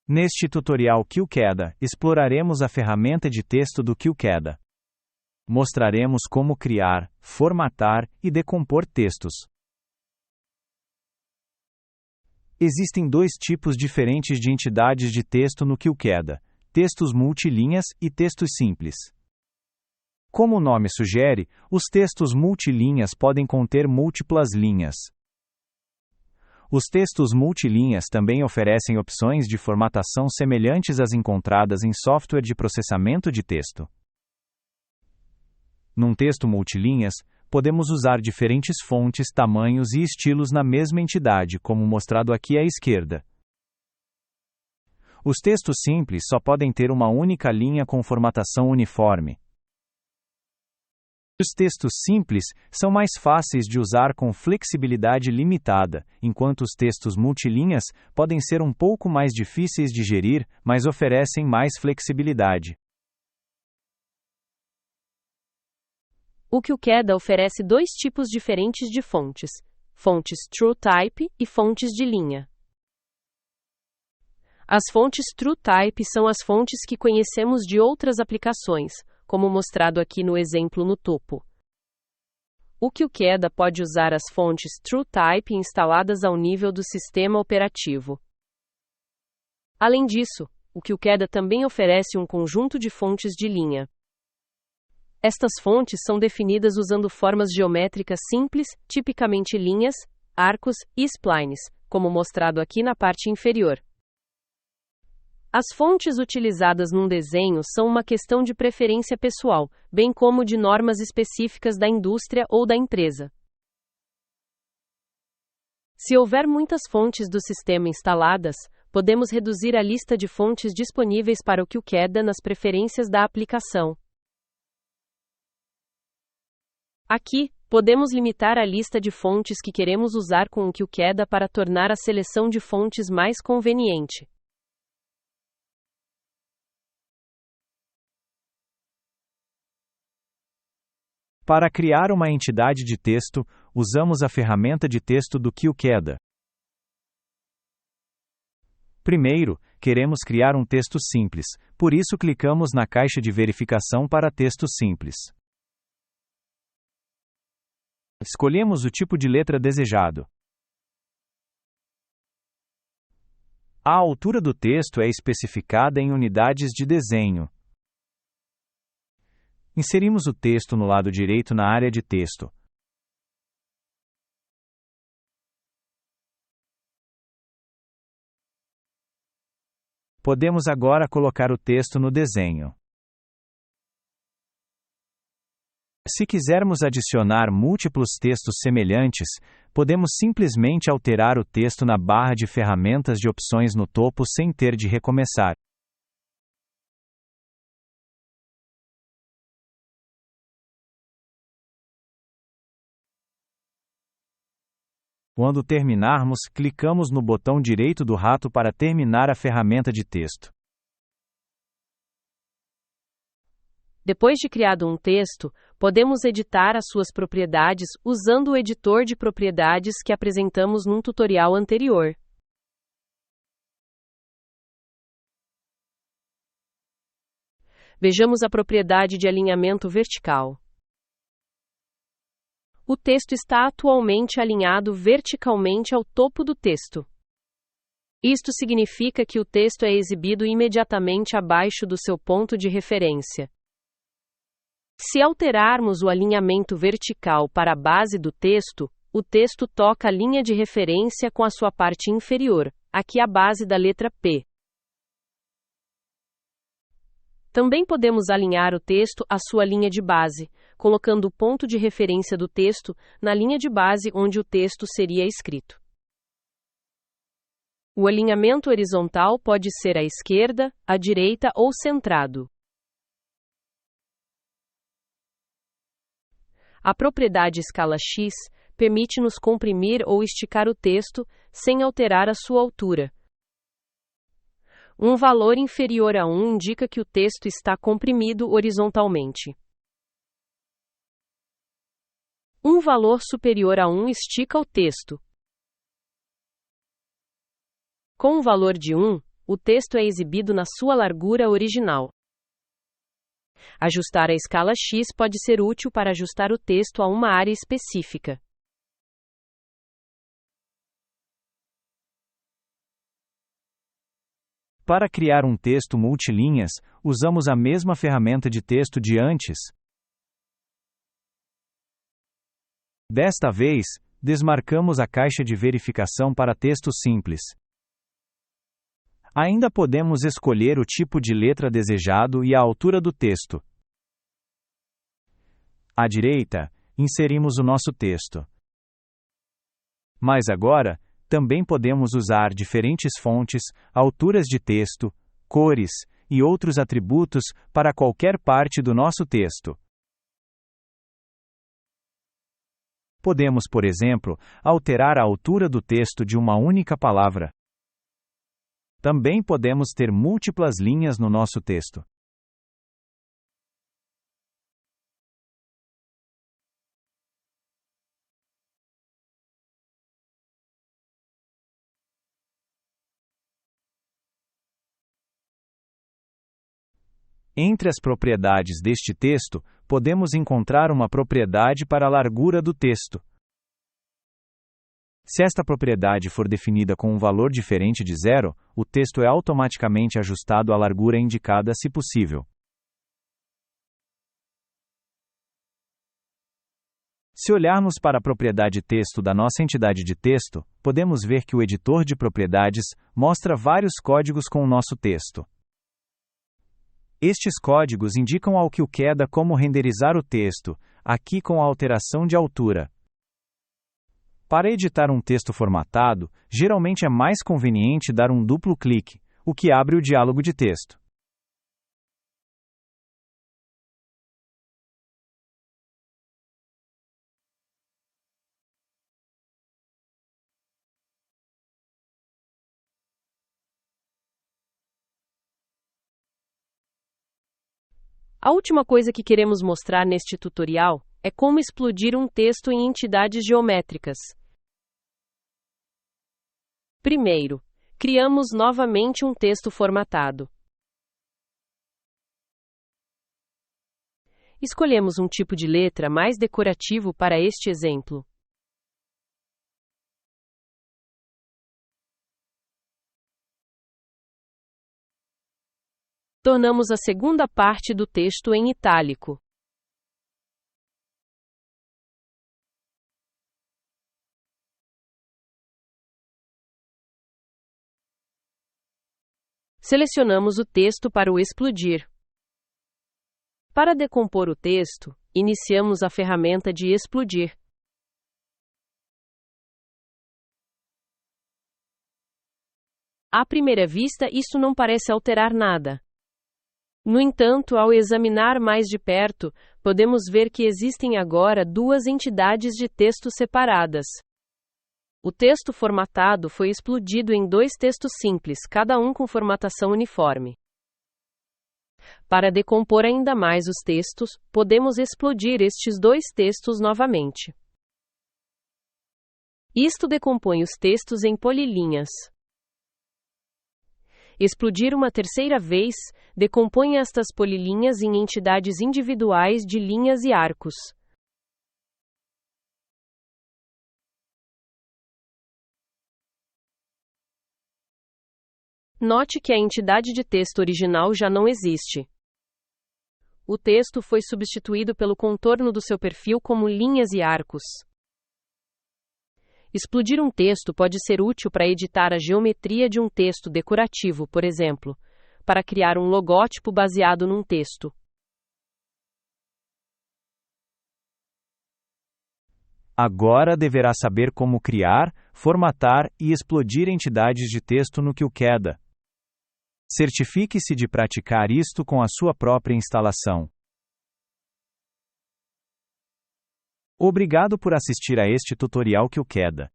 Neste tutorial QCAD, exploraremos a ferramenta de texto do QCAD. Mostraremos como criar, formatar e decompor textos. Existem dois tipos diferentes de entidades de texto no QCAD: textos multilinhas e textos simples. Como o nome sugere, os textos multilinhas podem conter múltiplas linhas. Os textos multilinhas também oferecem opções de formatação semelhantes às encontradas em software de processamento de texto. Num texto multilinhas, podemos usar diferentes fontes, tamanhos e estilos na mesma entidade, como mostrado aqui à esquerda. Os textos simples só podem ter uma única linha com formatação uniforme. Os textos simples são mais fáceis de usar com flexibilidade limitada, enquanto os textos multilinhas podem ser um pouco mais difíceis de gerir, mas oferecem mais flexibilidade. O QCAD oferece dois tipos diferentes de fontes: fontes TrueType e fontes de linha. As fontes TrueType são as fontes que conhecemos de outras aplicações, como mostrado aqui no exemplo no topo. O QCAD pode usar as fontes TrueType instaladas ao nível do sistema operativo. Além disso, o QCAD também oferece um conjunto de fontes de linha. Estas fontes são definidas usando formas geométricas simples, tipicamente linhas, arcos e splines, como mostrado aqui na parte inferior. As fontes utilizadas num desenho são uma questão de preferência pessoal, bem como de normas específicas da indústria ou da empresa. Se houver muitas fontes do sistema instaladas, podemos reduzir a lista de fontes disponíveis para o QCAD nas preferências da aplicação. Aqui, podemos limitar a lista de fontes que queremos usar com o QCAD para tornar a seleção de fontes mais conveniente. Para criar uma entidade de texto, usamos a ferramenta de texto do QCAD. Primeiro, queremos criar um texto simples, por isso clicamos na caixa de verificação para texto simples. Escolhemos o tipo de letra desejado. A altura do texto é especificada em unidades de desenho. Inserimos o texto no lado direito na área de texto. Podemos agora colocar o texto no desenho. Se quisermos adicionar múltiplos textos semelhantes, podemos simplesmente alterar o texto na barra de ferramentas de opções no topo sem ter de recomeçar. Quando terminarmos, clicamos no botão direito do rato para terminar a ferramenta de texto. Depois de criado um texto, podemos editar as suas propriedades usando o editor de propriedades que apresentamos num tutorial anterior. Vejamos a propriedade de alinhamento vertical. O texto está atualmente alinhado verticalmente ao topo do texto. Isto significa que o texto é exibido imediatamente abaixo do seu ponto de referência. Se alterarmos o alinhamento vertical para a base do texto, o texto toca a linha de referência com a sua parte inferior, aqui a base da letra P. Também podemos alinhar o texto à sua linha de base, colocando o ponto de referência do texto na linha de base onde o texto seria escrito. O alinhamento horizontal pode ser à esquerda, à direita ou centrado. A propriedade escala X permite-nos comprimir ou esticar o texto sem alterar a sua altura. Um valor inferior a 1 indica que o texto está comprimido horizontalmente. Um valor superior a 1 estica o texto. Com um valor de 1, o texto é exibido na sua largura original. Ajustar a escala X pode ser útil para ajustar o texto a uma área específica. Para criar um texto multilínhas, usamos a mesma ferramenta de texto de antes. Desta vez, desmarcamos a caixa de verificação para texto simples. Ainda podemos escolher o tipo de letra desejado e a altura do texto. À direita, inserimos o nosso texto. Mas agora, também podemos usar diferentes fontes, alturas de texto, cores e outros atributos para qualquer parte do nosso texto. Podemos, por exemplo, alterar a altura do texto de uma única palavra. Também podemos ter múltiplas linhas no nosso texto. Entre as propriedades deste texto, podemos encontrar uma propriedade para a largura do texto. Se esta propriedade for definida com um valor diferente de 0, o texto é automaticamente ajustado à largura indicada se possível. Se olharmos para a propriedade texto da nossa entidade de texto, podemos ver que o editor de propriedades mostra vários códigos com o nosso texto. Estes códigos indicam ao QQEDA como renderizar o texto, aqui com a alteração de altura. Para editar um texto formatado, geralmente é mais conveniente dar um duplo clique, o que abre o diálogo de texto. A última coisa que queremos mostrar neste tutorial é como explodir um texto em entidades geométricas. Primeiro, criamos novamente um texto formatado. Escolhemos um tipo de letra mais decorativo para este exemplo. Tornamos a segunda parte do texto em itálico. Selecionamos o texto para o explodir. Para decompor o texto, iniciamos a ferramenta de explodir. À primeira vista, isso não parece alterar nada. No entanto, ao examinar mais de perto, podemos ver que existem agora duas entidades de texto separadas. O texto formatado foi explodido em dois textos simples, cada um com formatação uniforme. Para decompor ainda mais os textos, podemos explodir estes dois textos novamente. Isto decompõe os textos em polilinhas. Explodir uma terceira vez, decompõe estas polilinhas em entidades individuais de linhas e arcos. Note que a entidade de texto original já não existe. O texto foi substituído pelo contorno do seu perfil como linhas e arcos. Explodir um texto pode ser útil para editar a geometria de um texto decorativo, por exemplo, para criar um logótipo baseado num texto. Agora deverá saber como criar, formatar e explodir entidades de texto no QQEDA. Certifique-se de praticar isto com a sua própria instalação. Obrigado por assistir a este tutorial QQEDA.